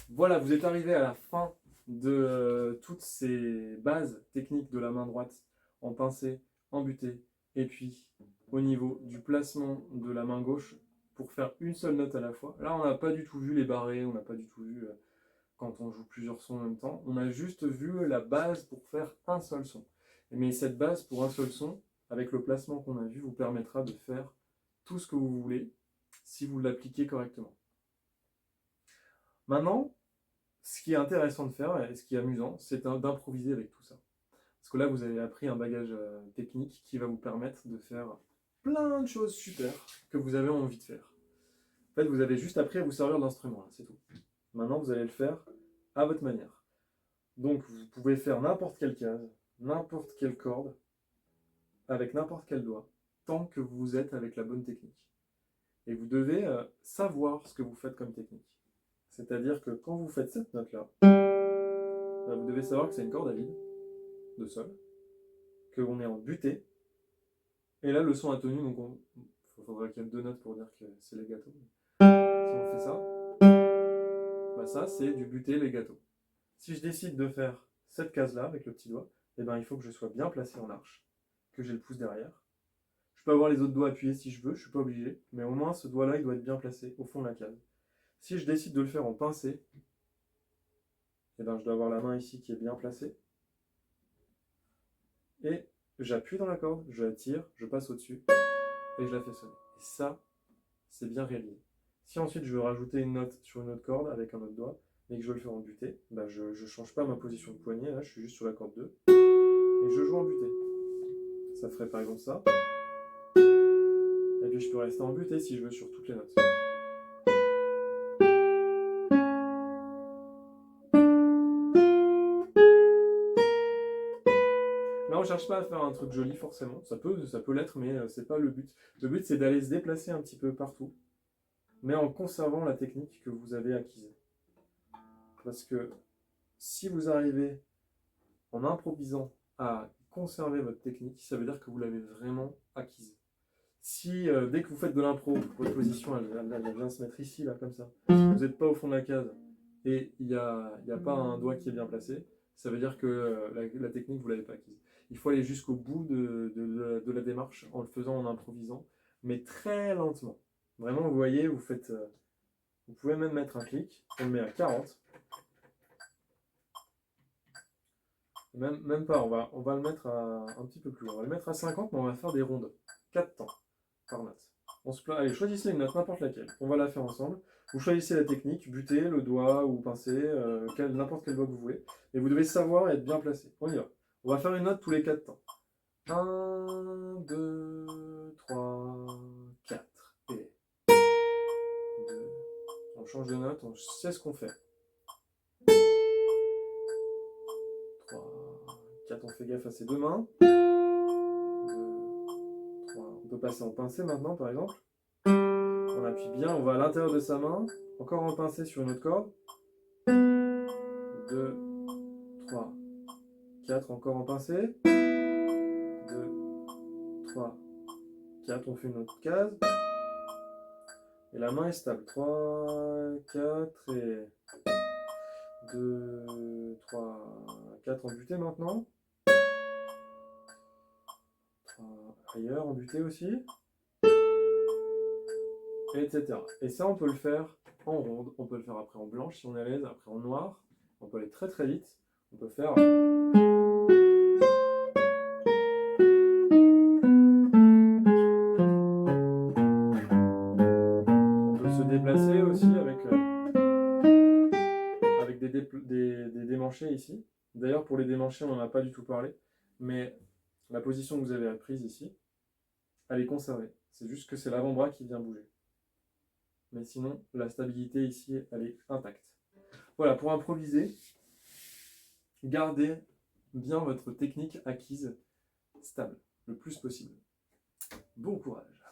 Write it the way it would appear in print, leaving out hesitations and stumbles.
Voilà, vous êtes arrivé à la fin de toutes ces bases techniques de la main droite en pincé, en butée, et puis au niveau du placement de la main gauche pour faire une seule note à la fois. Là, on n'a pas du tout vu les barrés, on n'a pas du tout vu quand on joue plusieurs sons en même temps. On a juste vu la base pour faire un seul son. Mais cette base pour un seul son, avec le placement qu'on a vu, vous permettra de faire tout ce que vous voulez si vous l'appliquez correctement. Maintenant, ce qui est intéressant de faire et ce qui est amusant, c'est d'improviser avec tout ça. Parce que là, vous avez appris un bagage technique qui va vous permettre de faire plein de choses super que vous avez envie de faire. En fait, vous avez juste appris à vous servir de l'instrument, c'est tout. Maintenant, vous allez le faire à votre manière. Donc, vous pouvez faire n'importe quelle case, n'importe quelle corde, avec n'importe quel doigt, tant que vous êtes avec la bonne technique. Et vous devez savoir ce que vous faites comme technique. C'est-à-dire que quand vous faites cette note-là, vous devez savoir que c'est une corde à vide, de sol, qu'on est en butée, et là le son a tenu, donc il faudra qu'il y ait deux notes pour dire que c'est legato. Si on fait ça, bah ça c'est du butée legato. Si je décide de faire cette case-là avec le petit doigt, eh ben, il faut que je sois bien placé en arche, que j'ai le pouce derrière. Je peux avoir les autres doigts appuyés si je veux, je ne suis pas obligé, mais au moins ce doigt-là il doit être bien placé au fond de la case. Si je décide de le faire en pincé, eh ben, je dois avoir la main ici qui est bien placée, et j'appuie dans la corde, je la tire, je passe au-dessus, et je la fais sonner. Et ça, c'est bien réalisé. Si ensuite je veux rajouter une note sur une autre corde avec un autre doigt, et que je veux le faire en butée, bah je ne change pas ma position de poignet, là je suis juste sur la corde 2, et je joue en butée. Ça ferait par exemple ça. Et puis je peux rester en butée si je veux sur toutes les notes. Là on ne cherche pas à faire un truc joli forcément, ça peut l'être, mais c'est pas le but. Le but c'est d'aller se déplacer un petit peu partout, mais en conservant la technique que vous avez acquise. Parce que si vous arrivez en improvisant à conserver votre technique, ça veut dire que vous l'avez vraiment acquise. Si dès que vous faites de l'impro, votre position elle vient se mettre ici, là, comme ça, vous n'êtes pas au fond de la case et il n'y a pas un doigt qui est bien placé, ça veut dire que la technique, vous ne l'avez pas acquise. Il faut aller jusqu'au bout de la démarche en le faisant en improvisant, mais très lentement. Vraiment, vous voyez, vous pouvez même mettre un clic, on le met à 40. Même pas, on va le mettre à un petit peu plus haut. On va le mettre à 50, mais on va faire des rondes. 4 temps par note. Allez, choisissez une note, n'importe laquelle. On va la faire ensemble. Vous choisissez la technique, butée, le doigt ou pincé, n'importe quel doigt que vous voulez. Et vous devez savoir être bien placé. On y va. On va faire une note tous les 4 temps. 1, 2, 3, 4. Et 2. On change de note, on sait ce qu'on fait. 3, 4, on fait gaffe à ses deux mains. 2, 3. On peut passer en pincé maintenant, par exemple. On appuie bien, on va à l'intérieur de sa main. Encore en pincé sur une autre corde. 2, 3, 4, encore en pincé. 2, 3, 4, on fait une autre case. Et la main est stable. 3, 4 et 2, 3, 4 en butée maintenant. 3 ailleurs en butée aussi. Etc. Et ça, on peut le faire en ronde, on peut le faire après en blanche si on est à l'aise, après en noir. On peut aller très très vite. On peut faire. On peut se déplacer aussi avec des démanchés ici. D'ailleurs, pour les démanchés, on n'en a pas du tout parlé. Mais la position que vous avez apprise ici, elle est conservée. C'est juste que c'est l'avant-bras qui vient bouger. Mais sinon, la stabilité ici, elle est intacte. Voilà, pour improviser, gardez bien votre technique acquise stable, le plus possible. Bon courage!